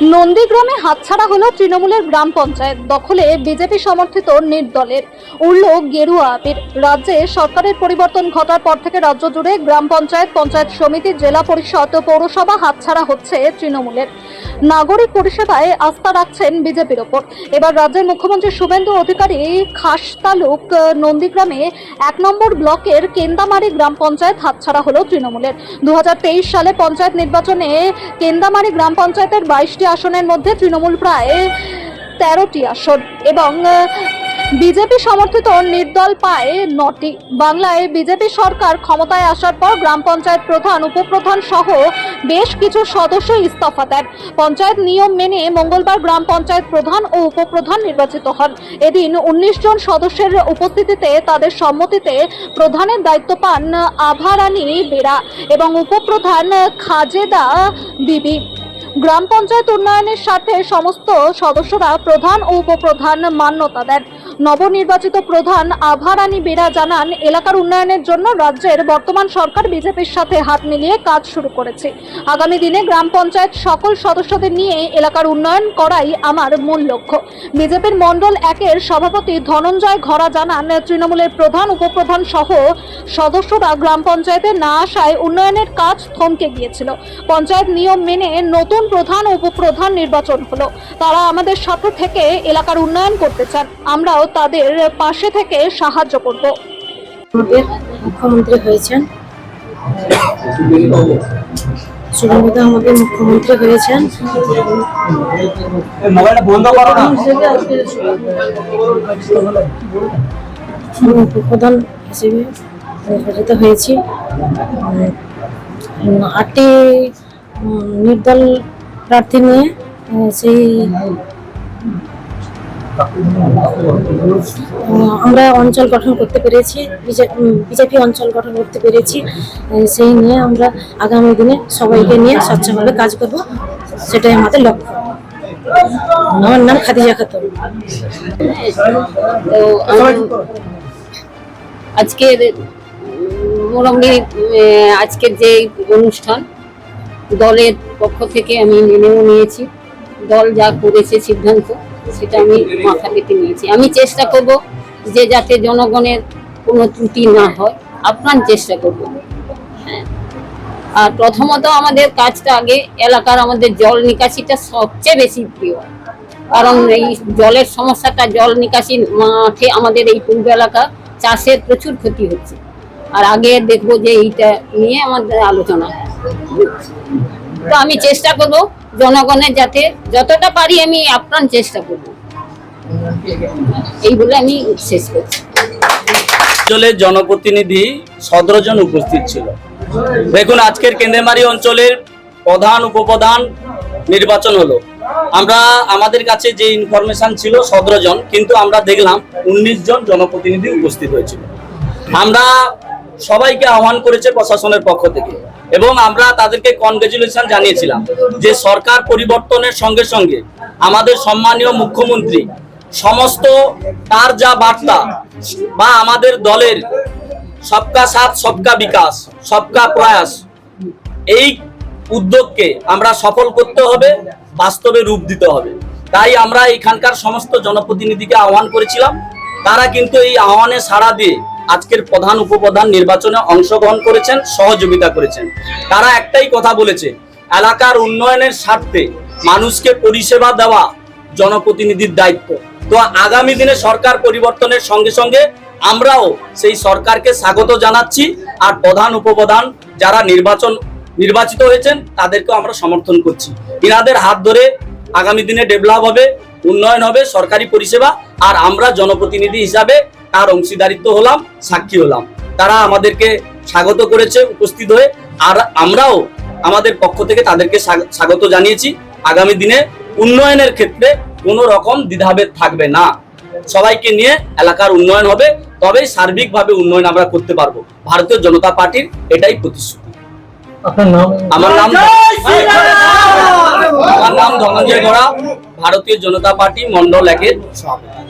নন্দীগ্রামে হাতছাড়া হলো তৃণমূলের গ্রাম পঞ্চায়েত দখলে বিজেপি সমর্থিত নির্দলের। উড়ল গেরুয়া আবির। রাজ্যে সরকারের পরিবর্তন ঘটার পর থেকে রাজ্য জুড়ে গ্রাম পঞ্চায়েত, পঞ্চায়েত সমিতি, জেলা পরিষদ ও পৌরসভা হাতছাড়া হচ্ছে তৃণমূলের। নাগরিক পরিষেবায় আস্থা রাখছেন বিজেপির ওপর। এবার রাজ্যের মুখ্যমন্ত্রী শুভেন্দু অধিকারী খাস তালুক নন্দীগ্রামে 1 নম্বর ব্লকের কেন্দামারি গ্রাম পঞ্চায়েত হাতছাড়া হলো তৃণমূলের। 2023 সালে পঞ্চায়েত নির্বাচনে কেন্দামারি গ্রাম পঞ্চায়েতের 22টি আসনের মধ্যে তৃণমূল প্রায় 13টি আসন এবং বিজেপি সমর্থিত নির্দল পায় 9টি। বাংলায় বিজেপি সরকার ক্ষমতায় আসার পর গ্রাম পঞ্চায়েত প্রধান, উপপ্রধান সহ বেশ কিছু সদস্য ইস্তফা দেন। পঞ্চায়েত নিয়ম মেনে মঙ্গলবার গ্রাম পঞ্চায়েত প্রধান ও উপপ্রধান নির্বাচিত হন। এদিন 19 জন সদস্যের উপস্থিতিতে তাদের সম্মতিতে প্রধানের দায়িত্ব পান আভারানী বেরা এবং উপপ্রধান খাজেদা বিবি। গ্রাম পঞ্চায়েত উন্নয়নের স্বার্থে সমস্ত সদস্যরা প্রধান ও উপপ্রধান মান্যতা দেন। নবনির্বাচিত প্রধান আভারানী বেরা জানান, এলাকার উন্নয়নের জন্য রাজ্যের বর্তমান সরকার বিজেপির সাথে হাত মিলিয়ে কাজ শুরু করেছে। আগামী দিনে গ্রাম পঞ্চায়েত সকল সদস্যদের নিয়ে এলাকার উন্নয়ন করাই আমার মূল লক্ষ্য। বিজেপির মণ্ডল 1-এর সভাপতি ধনঞ্জয় ঘরা জানান, তৃণমূলের প্রধান, উপপ্রধান সহ সদস্যরা গ্রাম পঞ্চায়েতে না আসায় উন্নয়নের কাজ থমকে গিয়েছিল। পঞ্চায়েত নিয়ম মেনে নতুন প্রধান ও উপপ্রধান নির্বাচন হলো। তারা আমাদের সাথে থেকে এলাকার উন্নয়ন করতে চান, আমরাও তাদের পাশে থেকে সাহায্য করব। মুখ্যমন্ত্রী হয়েছেন শুভেন্দু, আমাদের মুখ্যমন্ত্রী হয়েছেন। উপপ্রধান হিসেবে নির্বাচিত হয়েছি। 8টি নির্দল প্রার্থী নিয়ে সেই আমরা অঞ্চল গঠন করতে পেরেছি, বিজেপি অঞ্চল গঠন করতে পেরেছি। সেই নিয়ে আমরা আগামী দিনে সবাইকে নিয়ে স্বচ্ছভাবে কাজ করব, সেটাই আমাদের লক্ষ্য। আমার নাম খাদিজা খাতুন। তো আজকের মোটামুটি আজকের যে অনুষ্ঠান দলের পক্ষ থেকে আমি মেনেও নিয়েছি। দল যা করেছে সিদ্ধান্ত সেটা আমি মাথা পেতে নিয়েছি। আমি চেষ্টা করব যে যাতে জনগণের কোনো ত্রুটি না হয়, আপ্রাণ চেষ্টা করব। হ্যাঁ, আর প্রথমত আমাদের কাজটা আগে এলাকার আমাদের জল নিকাশিটা সবচেয়ে বেশি প্রিয়, কারণ এই জলের সমস্যাটা, জল নিকাশি মাঠে আমাদের এই পূর্ব এলাকা চাষের প্রচুর ক্ষতি হচ্ছে। আর আগে দেখবো যে এইটা নিয়ে আমাদের আলোচনা। তো আমি চেষ্টা করব জনগণের যাতে যতটা পারি আমি আপ্রাণ চেষ্টা করব, এই বলে আমি শেষ করছি। অঞ্চলের জনপ্রতিনিধি 17 জন উপস্থিত ছিল। দেখুন, আজকের কেন্দ্রমারি অঞ্চলের প্রধান, উপপ্রধান নির্বাচন হলো। আমরা আমাদের কাছে যে ইনফরমেশন ছিল 17 জন, কিন্তু আমরা দেখলাম 19 জন জনপ্রতিনিধি উপস্থিত হয়েছিল। আমরা সবাইকে আহ্বান করেছে প্রশাসনের পক্ষ থেকে এবং আমরা তাদেরকে কনগ্রেচুলেশন জানিয়েছিলাম যে সরকার পরিবর্তনের সঙ্গে সঙ্গে আমাদের সম্মানীয় মুখ্যমন্ত্রী সমস্ত তার যা বার্তা বা আমাদের দলের সবকা সাথ, সবকা বিকাশ, সবকা প্রয়াস, এই উদ্যোগকে আমরা সফল করতে হবে, বাস্তবে রূপ দিতে হবে। তাই আমরা এখানকার সমস্ত জনপ্রতিনিধিকে আহ্বান করেছিলাম। তারা কিন্তু এই আহ্বানে সাড়া দিয়ে আজকের প্রধান, উপপ্রধান নির্বাচনে অংশগ্রহণ করেছেন, সহযোগিতা করেছেন। তারা একটাই কথা বলেছে, এলাকার উন্নয়নের স্বার্থে মানুষকে পরিষেবা দেওয়া জনপ্রতিনিধির দায়িত্ব। তো আগামী দিনে সরকার পরিবর্তনের সঙ্গে সঙ্গে আমরাও সেই সরকারকে স্বাগত জানাচ্ছি। আর প্রধান, উপপ্রধান যারা নির্বাচিত হয়েছেন তাদেরকেও আমরা সমর্থন করছি। ইনাদের হাত ধরে আগামী দিনে ডেভেলপ হবে, উন্নয়ন হবে, সরকারি পরিষেবা। আর আমরা জনপ্রতিনিধি হিসাবে তার অংশীদারিত্ব হলাম, সাক্ষী হলাম। তারা আমাদেরকে স্বাগত করেছে উপস্থিত হয়ে, আর আমরাও আমাদের পক্ষ থেকে তাদেরকে স্বাগত জানিয়েছি। আগামী দিনে উন্নয়নের ক্ষেত্রে কোনো রকম দ্বিধাভেদ থাকবে না। সবাইকে নিয়ে এলাকার উন্নয়ন হবে, তবেই সার্বিকভাবে উন্নয়ন আমরা করতে পারবো। ভারতীয় জনতা পার্টির এটাই প্রতিশ্রুতি। আমার নাম ধনঞ্জয় ঘরা, ভারতীয় জনতা পার্টি মন্ডল 1-এর সভাপতি।